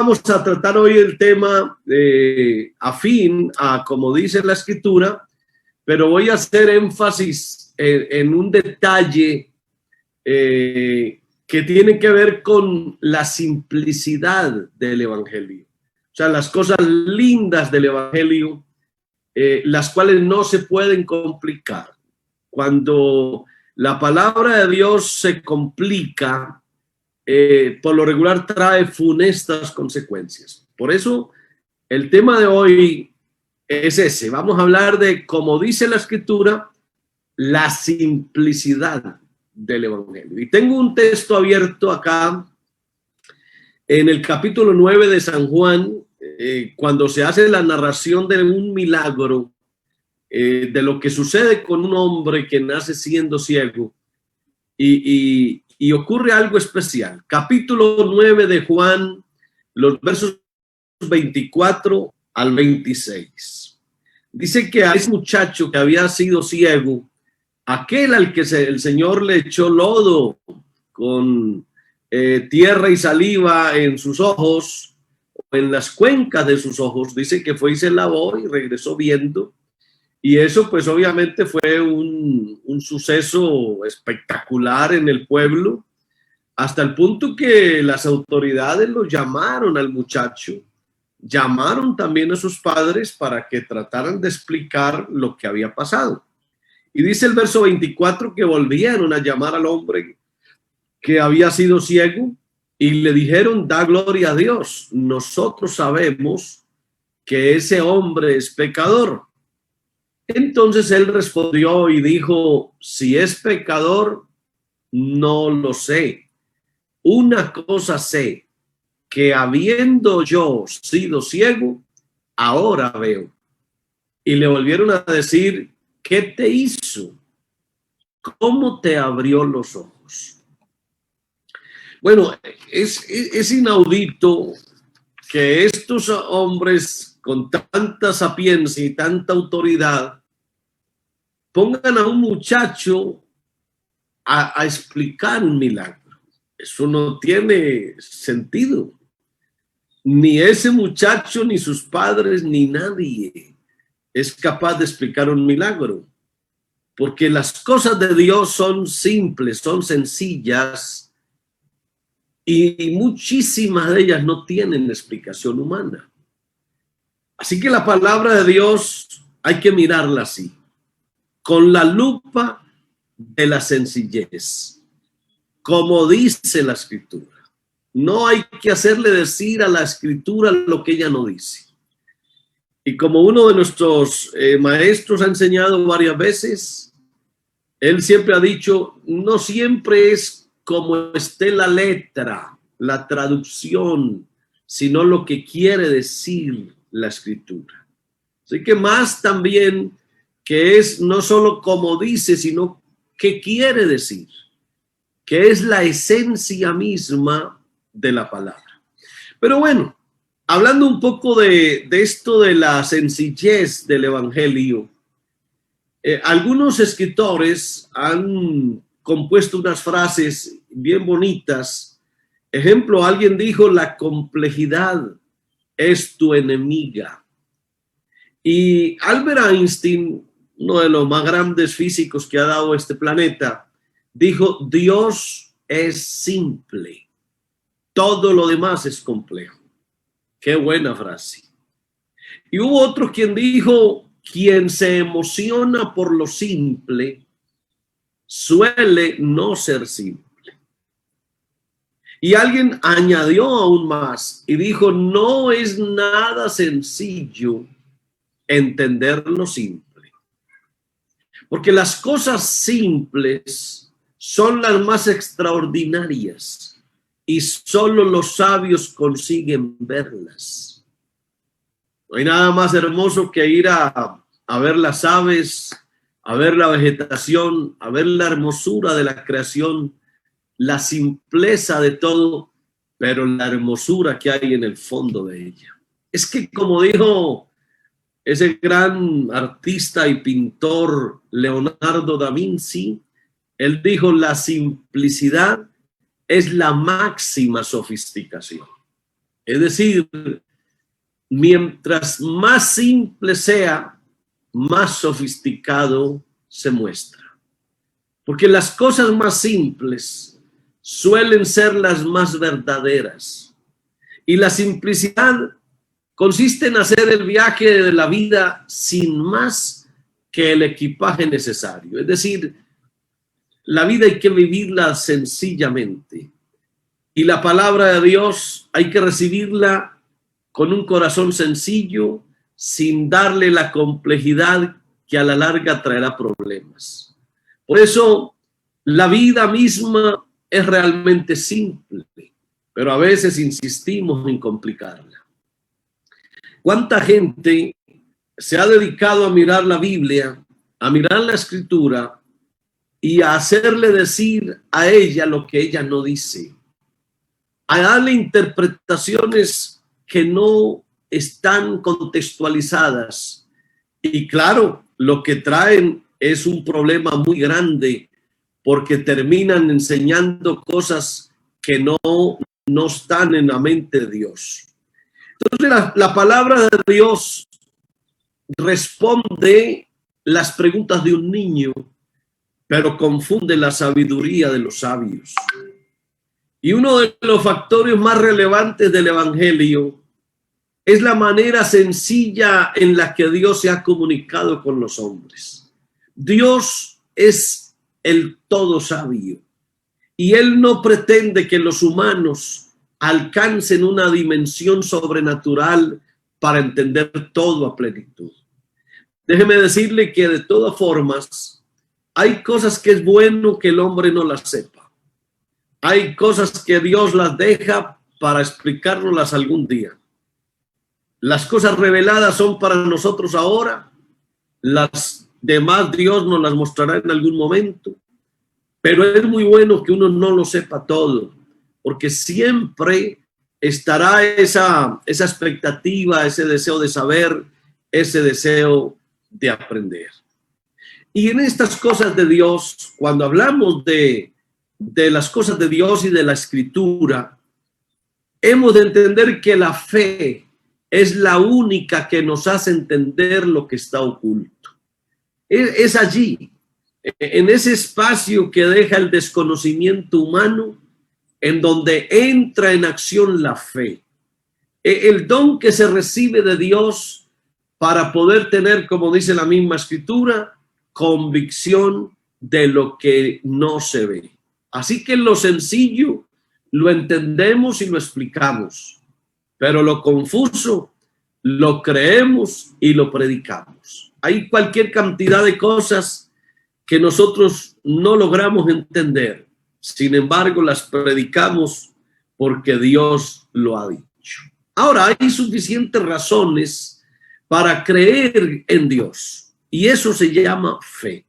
vamos a tratar hoy el tema afín a como dice la Escritura, pero voy a hacer énfasis en un detalle que tiene que ver con la simplicidad del Evangelio. O sea, las cosas lindas del Evangelio, las cuales no se pueden complicar. Cuando la palabra de Dios se complica, por lo regular trae funestas consecuencias. Por eso el tema de hoy es ese. Vamos a hablar de, como dice la Escritura, la simplicidad del Evangelio. Y tengo un texto abierto acá en el capítulo 9 de San Juan, cuando se hace la narración de un milagro, de lo que sucede con un hombre que nace siendo ciego y ocurre algo especial. Capítulo 9 de Juan, los versos 24 al 26. Dice que a ese muchacho que había sido ciego, aquel al que el Señor le echó lodo con tierra y saliva en sus ojos, en las cuencas de sus ojos, dice que fue y se lavó y regresó viendo. Y eso pues obviamente fue un suceso espectacular en el pueblo, hasta el punto que las autoridades lo llamaron al muchacho, llamaron también a sus padres para que trataran de explicar lo que había pasado. Y dice el verso 24 que volvieron a llamar al hombre que había sido ciego y le dijeron: da gloria a Dios, nosotros sabemos que ese hombre es pecador. Entonces él respondió y dijo: si es pecador, no lo sé. Una cosa sé, que habiendo yo sido ciego, ahora veo. Y le volvieron a decir: ¿qué te hizo? ¿Cómo te abrió los ojos? Bueno, es inaudito que estos hombres con tanta sapiencia y tanta autoridad pongan a un muchacho a explicar un milagro. Eso no tiene sentido. Ni ese muchacho, ni sus padres, ni nadie es capaz de explicar un milagro. Porque las cosas de Dios son simples, son sencillas, y muchísimas de ellas no tienen explicación humana. Así que la palabra de Dios hay que mirarla así, con la lupa de la sencillez, como dice la Escritura. No hay que hacerle decir a la Escritura lo que ella no dice. Y como uno de nuestros maestros ha enseñado varias veces, él siempre ha dicho: no siempre es como esté la letra, la traducción, sino lo que quiere decir la Escritura. Así que más también que es no solo como dice, sino qué quiere decir, que es la esencia misma de la palabra. Pero bueno, hablando un poco de esto de la sencillez del Evangelio, algunos escritores han compuesto unas frases bien bonitas. Ejemplo, alguien dijo: la complejidad es tu enemiga. Y Albert Einstein, uno de los más grandes físicos que ha dado este planeta, dijo: Dios es simple, todo lo demás es complejo. Qué buena frase. Y hubo otro quien dijo: quien se emociona por lo simple suele no ser simple. Y alguien añadió aún más y dijo: no es nada sencillo entender lo simple, porque las cosas simples son las más extraordinarias y solo los sabios consiguen verlas. No hay nada más hermoso que ir a ver las aves, a ver la vegetación, a ver la hermosura de la creación, la simpleza de todo, pero la hermosura que hay en el fondo de ella. Es que, como dijo ese gran artista y pintor Leonardo da Vinci, él dijo: la simplicidad es la máxima sofisticación. Es decir, mientras más simple sea, más sofisticado se muestra. Porque las cosas más simples suelen ser las más verdaderas. Y la simplicidad consiste en hacer el viaje de la vida sin más que el equipaje necesario. Es decir, la vida hay que vivirla sencillamente. Y la palabra de Dios hay que recibirla con un corazón sencillo, sin darle la complejidad que a la larga traerá problemas. Por eso, la vida misma es realmente simple, pero a veces insistimos en complicarla. ¿Cuánta gente se ha dedicado a mirar la Biblia, a mirar la Escritura y a hacerle decir a ella lo que ella no dice? A darle interpretaciones que no están contextualizadas. Y claro, lo que traen es un problema muy grande, porque terminan enseñando cosas que no están en la mente de Dios. Entonces la palabra de Dios responde las preguntas de un niño, pero confunde la sabiduría de los sabios. Y uno de los factores más relevantes del Evangelio es la manera sencilla en la que Dios se ha comunicado con los hombres. Dios es el todo sabio y Él no pretende que los humanos alcancen una dimensión sobrenatural para entender todo a plenitud. Déjeme decirle que de todas formas hay cosas que es bueno que el hombre no las sepa. Hay cosas que Dios las deja para explicárnoslas algún día. Las cosas reveladas son para nosotros ahora, las demás Dios nos las mostrará en algún momento, pero es muy bueno que uno no lo sepa todo, porque siempre estará esa expectativa, ese deseo de saber, ese deseo de aprender. Y en estas cosas de Dios, cuando hablamos de las cosas de Dios y de la Escritura, hemos de entender que la fe es la única que nos hace entender lo que está oculto. Es allí, en ese espacio que deja el desconocimiento humano, en donde entra en acción la fe. El don que se recibe de Dios para poder tener, como dice la misma Escritura, convicción de lo que no se ve. Así que lo sencillo lo entendemos y lo explicamos, pero lo confuso lo creemos y lo predicamos. Hay cualquier cantidad de cosas que nosotros no logramos entender, sin embargo las predicamos porque Dios lo ha dicho. Ahora, hay suficientes razones para creer en Dios y eso se llama fe.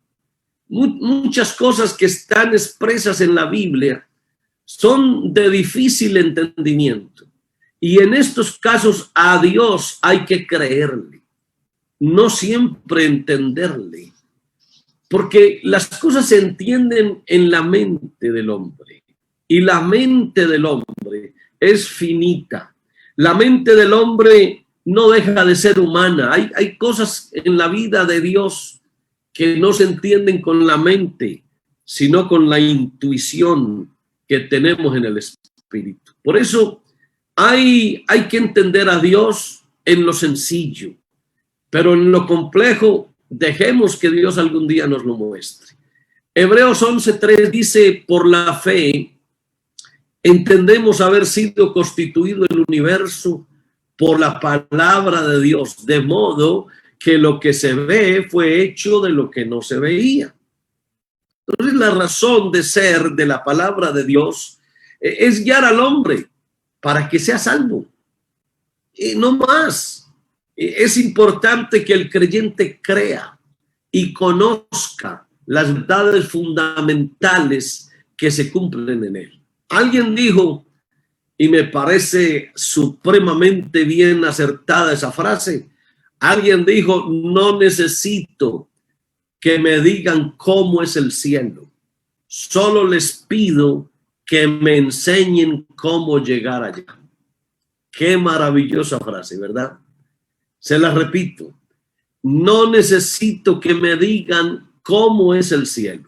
Muchas cosas que están expresas en la Biblia son de difícil entendimiento. Y en estos casos a Dios hay que creerle, no siempre entenderle, porque las cosas se entienden en la mente del hombre y la mente del hombre es finita. La mente del hombre no deja de ser humana. Hay cosas en la vida de Dios que no se entienden con la mente, sino con la intuición que tenemos en el espíritu. Por eso hay que entender a Dios en lo sencillo, pero en lo complejo dejemos que Dios algún día nos lo muestre. Hebreos 11:3 dice: por la fe entendemos haber sido constituido el universo por la palabra de Dios, de modo que lo que se ve fue hecho de lo que no se veía. Entonces la razón de ser de la palabra de Dios es guiar al hombre para que sea salvo. No más. Es importante que el creyente crea y conozca las verdades fundamentales que se cumplen en él. Alguien dijo, y me parece supremamente bien acertada esa frase, alguien dijo: no necesito que me digan cómo es el cielo, solo les pido que me enseñen cómo llegar allá. Qué maravillosa frase, ¿verdad? Se la repito. No necesito que me digan cómo es el cielo.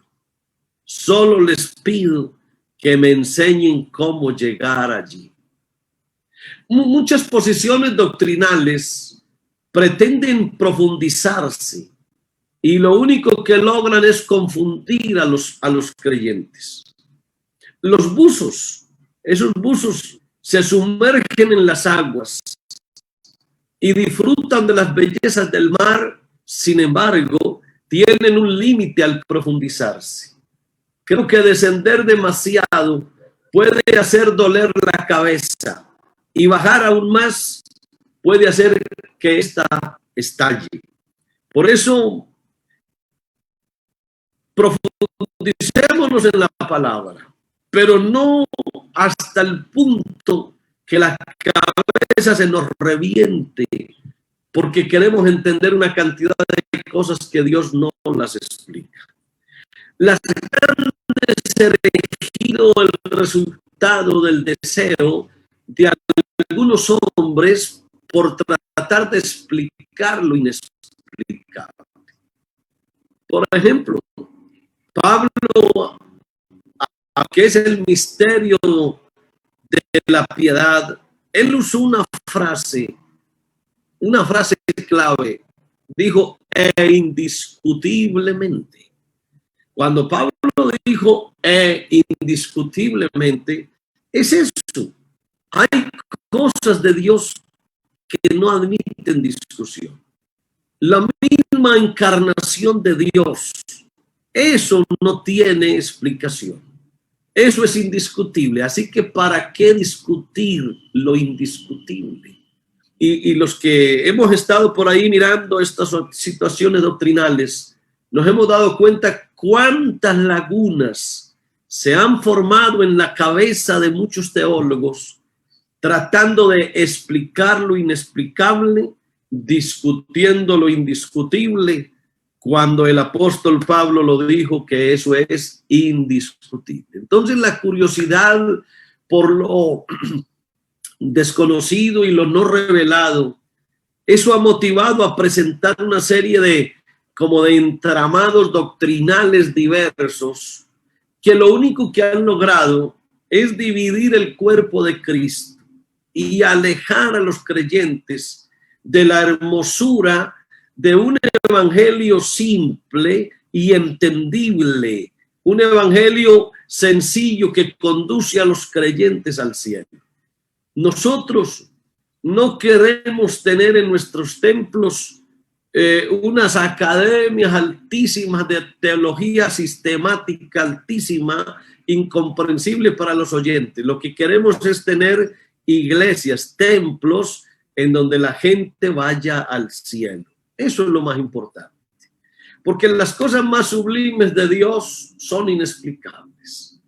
Solo les pido que me enseñen cómo llegar allí. Muchas posiciones doctrinales pretenden profundizarse y lo único que logran es confundir a los creyentes. Los buzos, esos buzos se sumergen en las aguas y disfrutan de las bellezas del mar, sin embargo, tienen un límite al profundizarse. Creo que descender demasiado puede hacer doler la cabeza y bajar aún más puede hacer que ésta estalle. Por eso, profundicémonos en la palabra, pero no hasta el punto que la cabeza se nos reviente porque queremos entender una cantidad de cosas que Dios no las explica. Las grandes elegido el resultado del deseo de algunos hombres por tratar de explicar lo inexplicable. Por ejemplo, Pablo, que es el misterio de la piedad, él usó una frase clave. Dijo, indiscutiblemente. Cuando Pablo dijo, indiscutiblemente, es eso. Hay cosas de Dios que no admiten discusión. La misma encarnación de Dios, eso no tiene explicación. Eso es indiscutible. Así que ¿para qué discutir lo indiscutible? Y los que hemos estado por ahí mirando estas situaciones doctrinales, nos hemos dado cuenta cuántas lagunas se han formado en la cabeza de muchos teólogos tratando de explicar lo inexplicable, discutiendo lo indiscutible, cuando el apóstol Pablo lo dijo que eso es indiscutible. Entonces la curiosidad por lo desconocido y lo no revelado, eso ha motivado a presentar una serie de entramados doctrinales diversos que lo único que han logrado es dividir el cuerpo de Cristo y alejar a los creyentes de la hermosura de un evangelio simple y entendible, un evangelio sencillo que conduce a los creyentes al cielo. Nosotros no queremos tener en nuestros templos unas academias altísimas de teología sistemática altísima, incomprensible para los oyentes. Lo que queremos es tener iglesias, templos en donde la gente vaya al cielo. Eso es lo más importante. Porque las cosas más sublimes de Dios son inexplicables.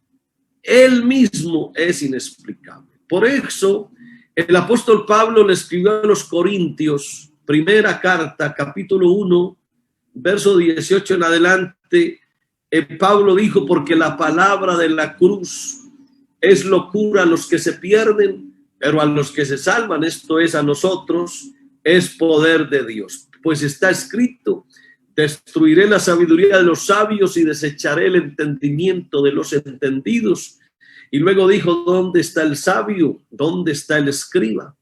Él mismo es inexplicable. Por eso, el apóstol Pablo le escribió a los Corintios, primera carta, capítulo 1, verso 18 en adelante, Pablo dijo, porque la palabra de la cruz es locura a los que se pierden, pero a los que se salvan, esto es a nosotros, es poder de Dios. Pues está escrito, destruiré la sabiduría de los sabios y desecharé el entendimiento de los entendidos. Y luego dijo, ¿dónde está el sabio? ¿Dónde está el escriba?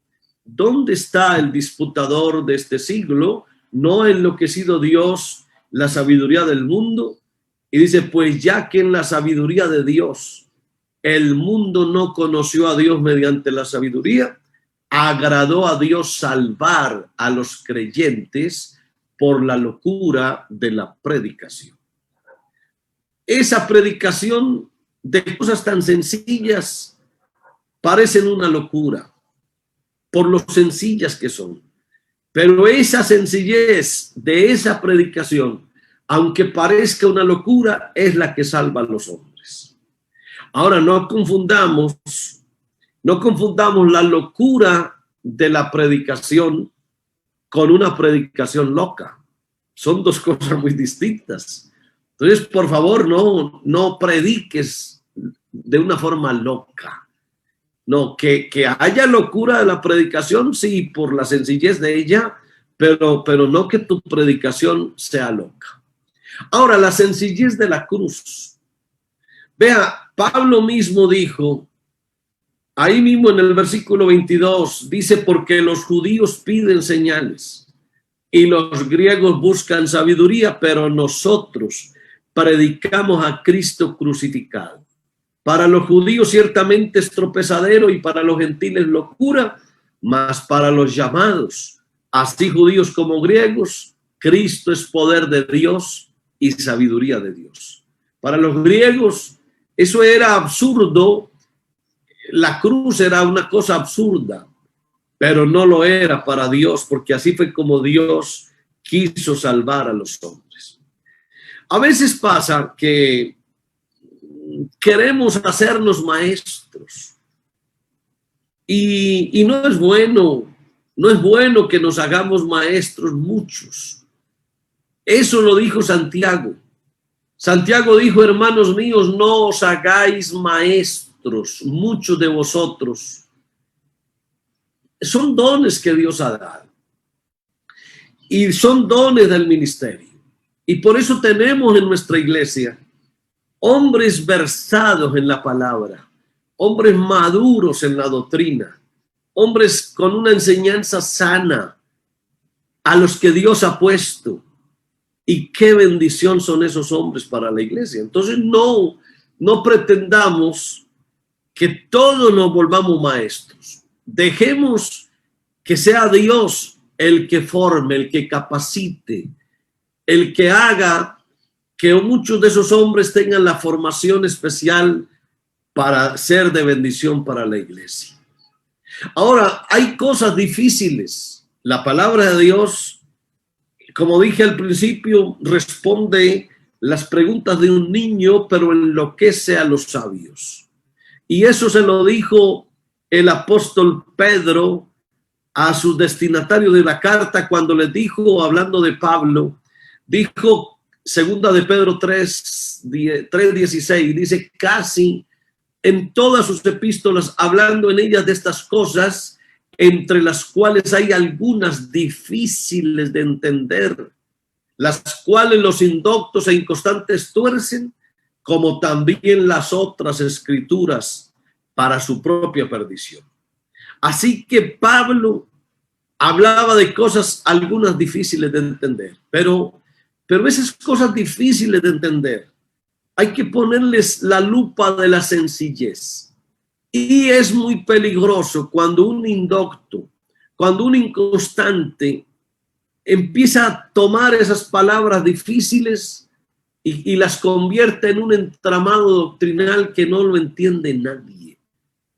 ¿Dónde está el disputador de este siglo? ¿No ha enloquecido Dios la sabiduría del mundo? Y dice, pues ya que en la sabiduría de Dios el mundo no conoció a Dios mediante la sabiduría, agradó a Dios salvar a los creyentes por la locura de la predicación. Esa predicación de cosas tan sencillas parecen una locura por lo sencillas que son. Pero esa sencillez de esa predicación, aunque parezca una locura, es la que salva a los hombres. Ahora, no confundamos la locura de la predicación con una predicación loca. Son dos cosas muy distintas. Entonces, por favor, no prediques de una forma loca. No, que haya locura de la predicación, sí, por la sencillez de ella, pero no que tu predicación sea loca. Ahora, la sencillez de la cruz. Vea, Pablo mismo dijo, ahí mismo en el versículo 22, dice, porque los judíos piden señales y los griegos buscan sabiduría, pero nosotros predicamos a Cristo crucificado. Para los judíos ciertamente es tropezadero y para los gentiles locura, mas para los llamados, así judíos como griegos, Cristo es poder de Dios y sabiduría de Dios. Para los griegos eso era absurdo, la cruz era una cosa absurda, pero no lo era para Dios, porque así fue como Dios quiso salvar a los hombres. A veces pasa que queremos hacernos maestros y no es bueno que nos hagamos maestros muchos. Eso lo dijo Santiago. Santiago dijo, hermanos míos, no os hagáis maestros, muchos de vosotros. Son dones que Dios ha dado y son dones del ministerio. Y por eso tenemos en nuestra iglesia hombres versados en la palabra, hombres maduros en la doctrina, hombres con una enseñanza sana a los que Dios ha puesto. Y qué bendición son esos hombres para la iglesia. Entonces no pretendamos que todos nos volvamos maestros. Dejemos que sea Dios el que forme, el que capacite, el que haga que muchos de esos hombres tengan la formación especial para ser de bendición para la iglesia. Ahora, hay cosas difíciles. La palabra de Dios, como dije al principio, responde las preguntas de un niño, pero enloquece a los sabios. Y eso se lo dijo el apóstol Pedro a sus destinatarios de la carta cuando les dijo, hablando de Pablo, dijo, segunda de Pedro 3:16, dice, casi en todas sus epístolas, hablando en ellas de estas cosas, entre las cuales hay algunas difíciles de entender, las cuales los indoctos e inconstantes tuercen, como también las otras escrituras para su propia perdición. Así que Pablo hablaba de cosas algunas difíciles de entender, pero esas cosas difíciles de entender hay que ponerles la lupa de la sencillez. Y es muy peligroso cuando un indocto, cuando un inconstante empieza a tomar esas palabras difíciles y las convierte en un entramado doctrinal que no lo entiende nadie.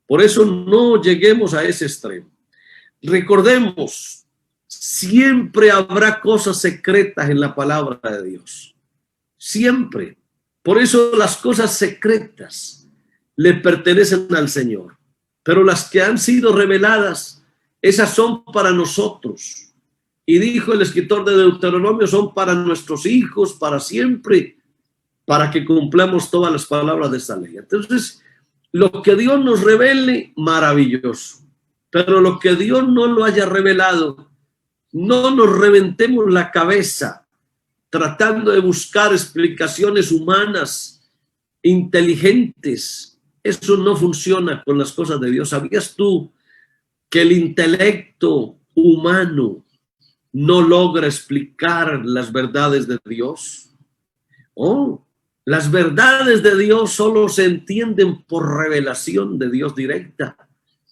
Por eso no lleguemos a ese extremo. Recordemos, siempre habrá cosas secretas en la palabra de Dios. Siempre. Por eso las cosas secretas le pertenecen al Señor, pero las que han sido reveladas, esas son para nosotros. Y dijo el escritor de Deuteronomio, son para nuestros hijos, para siempre, para que cumplamos todas las palabras de esta ley. Entonces, lo que Dios nos revele, maravilloso, pero lo que Dios no lo haya revelado, no nos reventemos la cabeza tratando de buscar explicaciones humanas, inteligentes. Eso no funciona con las cosas de Dios. ¿Sabías tú que el intelecto humano no logra explicar las verdades de Dios? Las verdades de Dios solo se entienden por revelación de Dios directa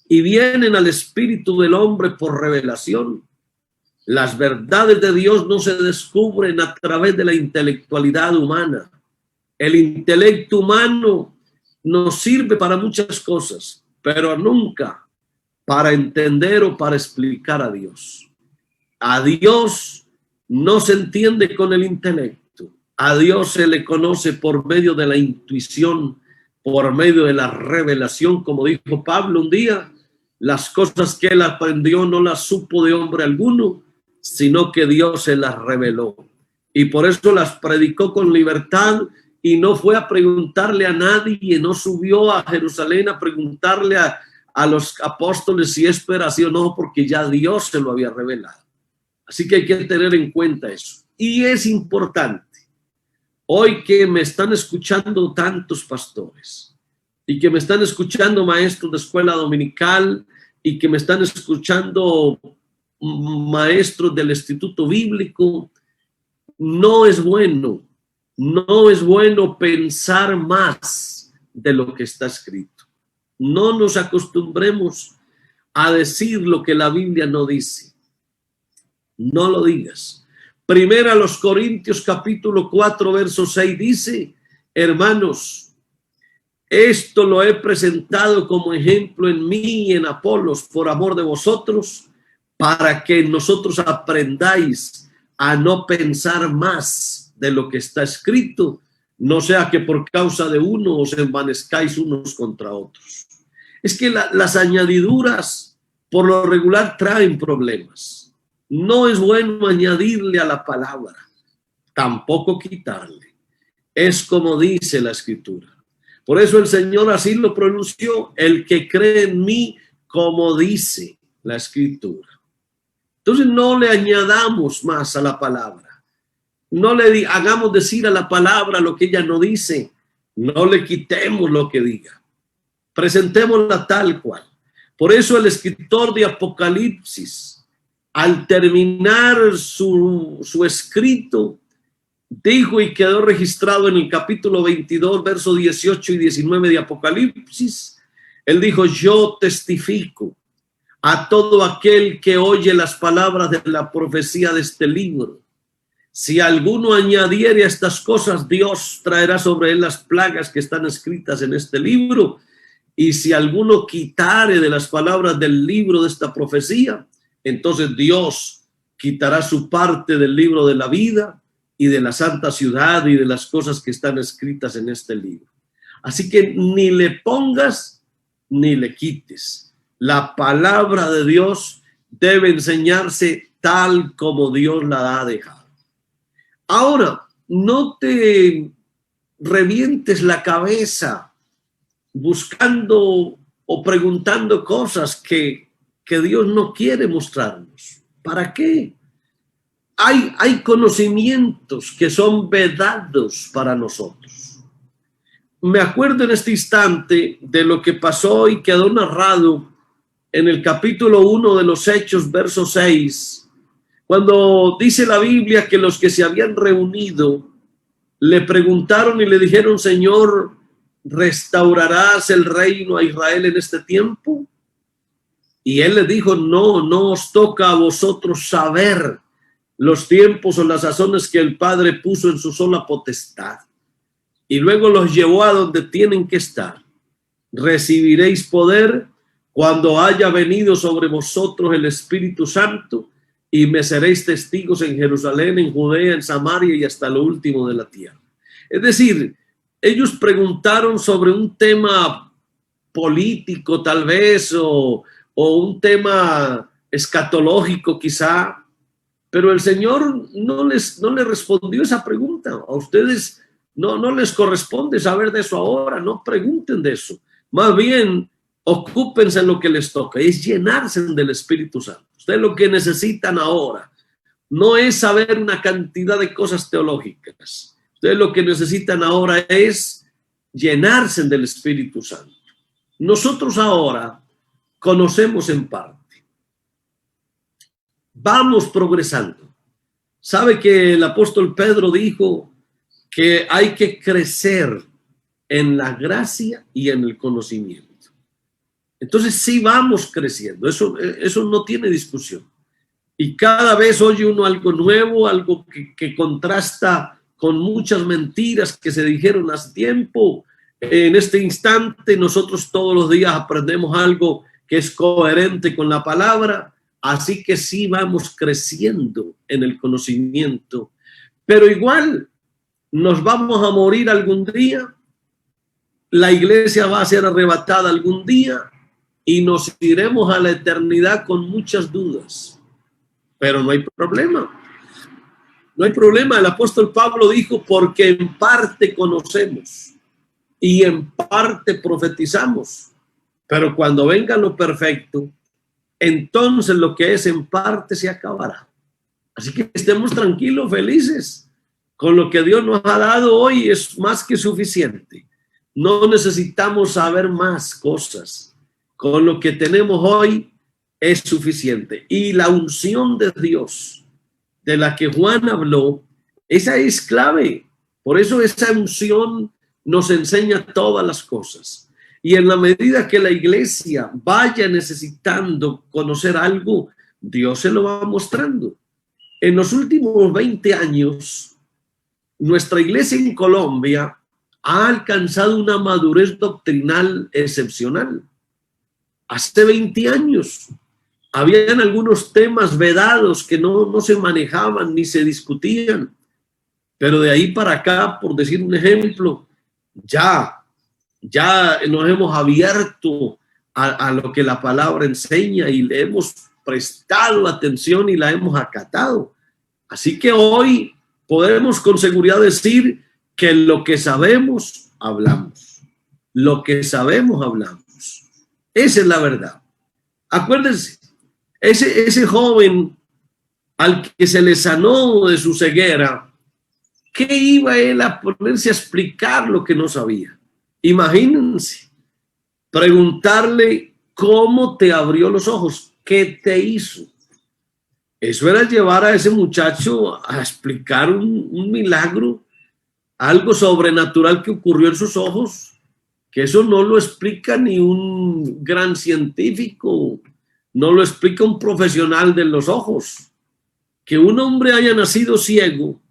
y vienen al espíritu del hombre por revelación. Las verdades de Dios no se descubren a través de la intelectualidad humana. El intelecto humano nos sirve para muchas cosas, pero nunca para entender o para explicar a Dios. A Dios no se entiende con el intelecto. A Dios se le conoce por medio de la intuición, por medio de la revelación, como dijo Pablo un día, las cosas que él aprendió no las supo de hombre alguno, sino que Dios se las reveló. Y por eso las predicó con libertad y no fue a preguntarle a nadie, no subió a Jerusalén a preguntarle a a los apóstoles si es así o no, porque ya Dios se lo había revelado. Así que hay que tener en cuenta eso. Y es importante, hoy que me están escuchando tantos pastores y que me están escuchando maestros de escuela dominical y que me están escuchando maestros del Instituto Bíblico, no es bueno pensar más de lo que está escrito. No nos acostumbremos a decir lo que la Biblia no dice. No lo digas. Primera a los Corintios capítulo 4 verso 6 dice: hermanos, esto lo he presentado como ejemplo en mí y en Apolos por amor de vosotros, para que nosotros aprendáis a no pensar más de lo que está escrito, no sea que por causa de uno os envanezcáis unos contra otros. Es que las añadiduras por lo regular traen problemas. No es bueno añadirle a la palabra, tampoco quitarle. Es como dice la Escritura. Por eso el Señor así lo pronunció: el que cree en mí, como dice la Escritura. Entonces no le añadamos más a la palabra. No le hagamos decir a la palabra lo que ella no dice. No le quitemos lo que diga. Presentémosla tal cual. Por eso el escritor de Apocalipsis, al terminar su escrito, dijo, y quedó registrado en el capítulo 22, versos 18 y 19 de Apocalipsis, él dijo: yo testifico a todo aquel que oye las palabras de la profecía de este libro. Si alguno añadiere a estas cosas, Dios traerá sobre él las plagas que están escritas en este libro. Y si alguno quitare de las palabras del libro de esta profecía, entonces Dios quitará su parte del libro de la vida y de la santa ciudad y de las cosas que están escritas en este libro. Así que ni le pongas ni le quites. La palabra de Dios debe enseñarse tal como Dios la ha dejado. Ahora, no te revientes la cabeza buscando o preguntando cosas que Dios no quiere mostrarnos. ¿Para qué? Hay conocimientos que son vedados para nosotros. Me acuerdo en este instante de lo que pasó y quedó narrado en el capítulo 1 de los Hechos, verso 6, cuando dice la Biblia que los que se habían reunido le preguntaron y le dijeron: Señor, ¿restaurarás el reino a Israel en este tiempo? Y él les dijo: no os toca a vosotros saber los tiempos o las sazones que el Padre puso en su sola potestad. Y luego los llevó a donde tienen que estar. Recibiréis poder cuando haya venido sobre vosotros el Espíritu Santo, y me seréis testigos en Jerusalén, en Judea, en Samaria y hasta lo último de la tierra. Es decir, ellos preguntaron sobre un tema político tal vez, o un tema escatológico quizá, pero el Señor no les respondió esa pregunta. A ustedes no les corresponde saber de eso ahora, no pregunten de eso. Más bien, ocúpense en lo que les toca, es llenarse del Espíritu Santo. Ustedes lo que necesitan ahora no es saber una cantidad de cosas teológicas. Ustedes lo que necesitan ahora es llenarse del Espíritu Santo. Nosotros ahora conocemos en parte. Vamos progresando. ¿Sabe que el apóstol Pedro dijo que hay que crecer en la gracia y en el conocimiento? Entonces sí vamos creciendo, eso no tiene discusión. Y cada vez oye uno algo nuevo, algo que contrasta con muchas mentiras que se dijeron hace tiempo. En este instante nosotros todos los días aprendemos algo que es coherente con la palabra, así que sí vamos creciendo en el conocimiento. Pero igual nos vamos a morir algún día, la iglesia va a ser arrebatada algún día, y nos iremos a la eternidad con muchas dudas. Pero no hay problema. No hay problema. El apóstol Pablo dijo: porque en parte conocemos y en parte profetizamos. Pero cuando venga lo perfecto, entonces lo que es en parte se acabará. Así que estemos tranquilos, felices. Con lo que Dios nos ha dado hoy es más que suficiente. No necesitamos saber más cosas. Con lo que tenemos hoy es suficiente. Y la unción de Dios, de la que Juan habló, esa es clave. Por eso esa unción nos enseña todas las cosas. Y en la medida que la iglesia vaya necesitando conocer algo, Dios se lo va mostrando. En los últimos 20 años, nuestra iglesia en Colombia ha alcanzado una madurez doctrinal excepcional. Hace 20 años habían algunos temas vedados que no se manejaban ni se discutían. Pero de ahí para acá, por decir un ejemplo, ya nos hemos abierto a lo que la palabra enseña y le hemos prestado atención y la hemos acatado. Así que hoy podemos con seguridad decir que lo que sabemos, hablamos. Lo que sabemos, hablamos. Esa es la verdad. Acuérdense, ese joven al que se le sanó de su ceguera, ¿qué iba él a ponerse a explicar lo que no sabía? Imagínense, preguntarle cómo te abrió los ojos, qué te hizo. Eso era llevar a ese muchacho a explicar un milagro, algo sobrenatural que ocurrió en sus ojos, que eso no lo explica ni un gran científico, no lo explica un profesional de los ojos. Que un hombre haya nacido ciego,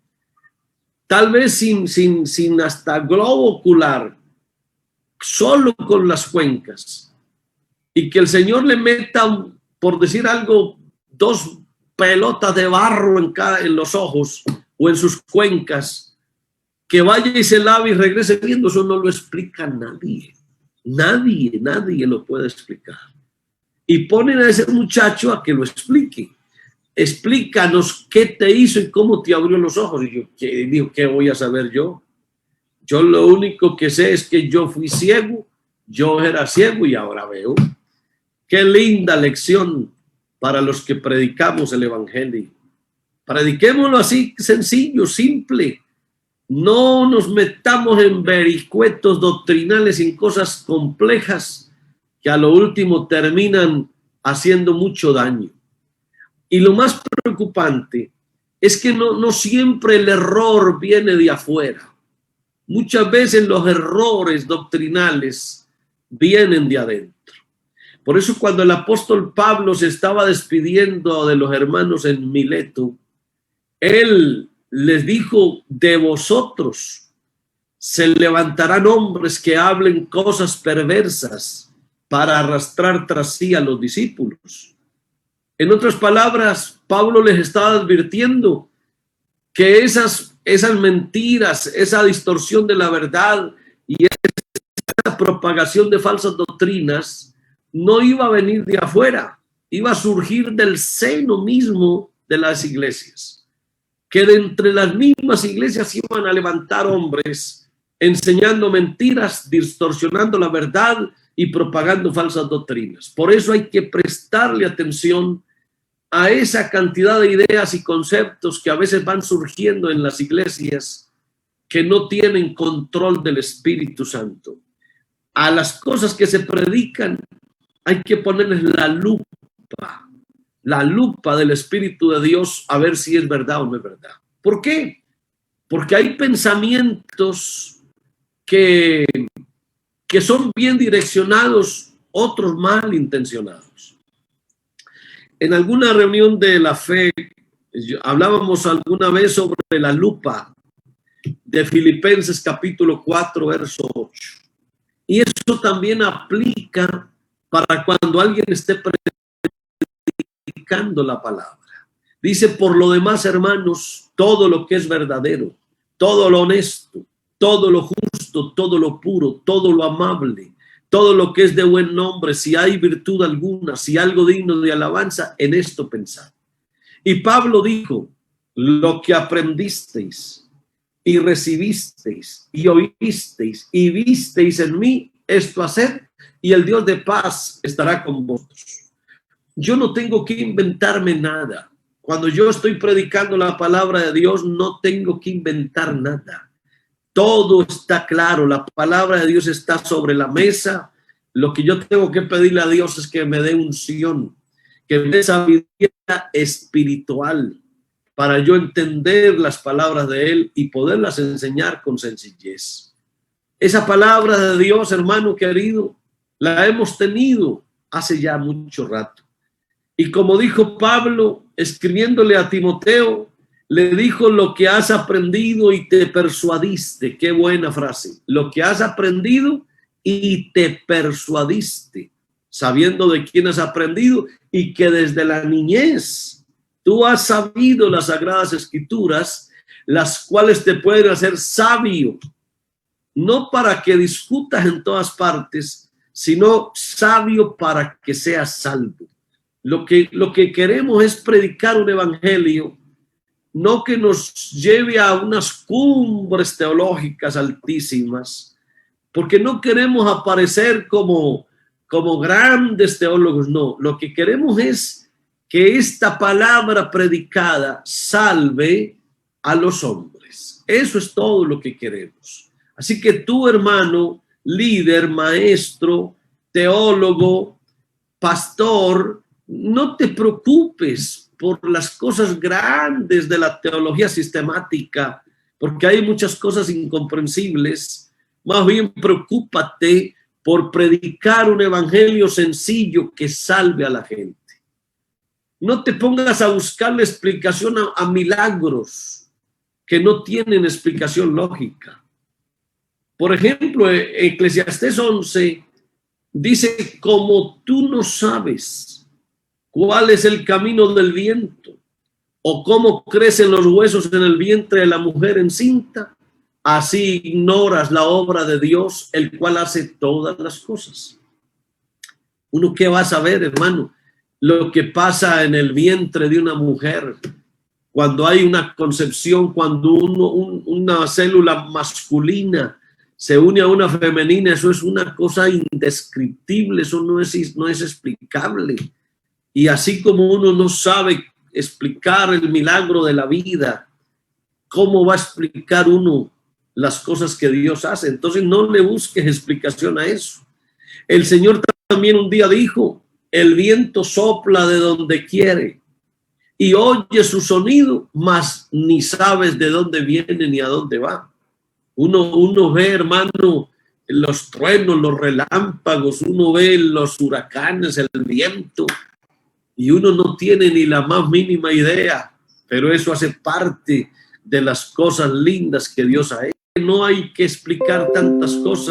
tal vez sin hasta globo ocular, solo con las cuencas, y que el Señor le meta, por decir algo, 2 pelotas de barro en los ojos o en sus cuencas, que vaya y se lave y regrese viendo, eso no lo explica nadie. Nadie lo puede explicar. Y ponen a ese muchacho a que lo explique. Explícanos qué te hizo y cómo te abrió los ojos. Y yo digo, ¿qué voy a saber yo? Yo lo único que sé es que yo fui ciego, yo era ciego y ahora veo. Qué linda lección para los que predicamos el evangelio. Prediquémoslo así, sencillo, simple. No nos metamos en vericuetos doctrinales, en cosas complejas que a lo último terminan haciendo mucho daño. Y lo más preocupante es que no siempre el error viene de afuera. Muchas veces los errores doctrinales vienen de adentro. Por eso cuando el apóstol Pablo se estaba despidiendo de los hermanos en Mileto, él les dijo: de vosotros se levantarán hombres que hablen cosas perversas para arrastrar tras sí a los discípulos. En otras palabras, Pablo les estaba advirtiendo que esas mentiras, esa distorsión de la verdad y esa propagación de falsas doctrinas no iba a venir de afuera, iba a surgir del seno mismo de las iglesias. Que de entre las mismas iglesias iban a levantar hombres enseñando mentiras, distorsionando la verdad y propagando falsas doctrinas. Por eso hay que prestarle atención a esa cantidad de ideas y conceptos que a veces van surgiendo en las iglesias que no tienen control del Espíritu Santo. A las cosas que se predican hay que ponerles la lupa del Espíritu de Dios a ver si es verdad o no es verdad. ¿Por qué? Porque hay pensamientos que son bien direccionados, otros mal intencionados. En alguna reunión de la fe hablábamos alguna vez sobre la lupa de Filipenses capítulo 4, verso 8. Y eso también aplica para cuando alguien esté predicando la palabra. Dice: por lo demás, hermanos, todo lo que es verdadero, todo lo honesto, todo lo justo, todo lo puro, todo lo amable, todo lo que es de buen nombre, si hay virtud alguna, si algo digno de alabanza, en esto pensad. Y Pablo dijo: lo que aprendisteis y recibisteis y oísteis y visteis en mí, esto haced, y el Dios de paz estará con vosotros. Yo no tengo que inventarme nada. Cuando yo estoy predicando la palabra de Dios, no tengo que inventar nada. Todo está claro, la palabra de Dios está sobre la mesa. Lo que yo tengo que pedirle a Dios es que me dé unción, que me dé sabiduría espiritual para yo entender las palabras de Él y poderlas enseñar con sencillez. Esa palabra de Dios, hermano querido, la hemos tenido hace ya mucho rato. Y como dijo Pablo, escribiéndole a Timoteo, le dijo: lo que has aprendido y te persuadiste. Qué buena frase. Lo que has aprendido y te persuadiste, sabiendo de quién has aprendido y que desde la niñez tú has sabido las sagradas escrituras, las cuales te pueden hacer sabio, no para que discutas en todas partes, sino sabio para que seas salvo. Lo que queremos es predicar un evangelio, no que nos lleve a unas cumbres teológicas altísimas, porque no queremos aparecer como grandes teólogos, no. Lo que queremos es que esta palabra predicada salve a los hombres. Eso es todo lo que queremos. Así que tú, hermano, líder, maestro, teólogo, pastor, no te preocupes por las cosas grandes de la teología sistemática, porque hay muchas cosas incomprensibles. Más bien preocúpate por predicar un evangelio sencillo que salve a la gente. No te pongas a buscarle explicación a milagros que no tienen explicación lógica. Por ejemplo, Eclesiastés 11 dice: como tú no sabes cuál es el camino del viento o cómo crecen los huesos en el vientre de la mujer encinta, así ignoras la obra de Dios, el cual hace todas las cosas. ¿Uno qué va a saber, hermano? Lo que pasa en el vientre de una mujer cuando hay una concepción, cuando una célula masculina se une a una femenina. Eso es una cosa indescriptible, eso no es explicable. Y así como uno no sabe explicar el milagro de la vida, ¿cómo va a explicar uno las cosas que Dios hace? Entonces no le busques explicación a eso. El Señor también un día dijo: el viento sopla de donde quiere y oye su sonido, mas ni sabes de dónde viene ni a dónde va. Uno ve, hermano, los truenos, los relámpagos, uno ve los huracanes, el viento, y uno no tiene ni la más mínima idea, pero eso hace parte de las cosas lindas que Dios ha hecho. No hay que explicar tantas cosas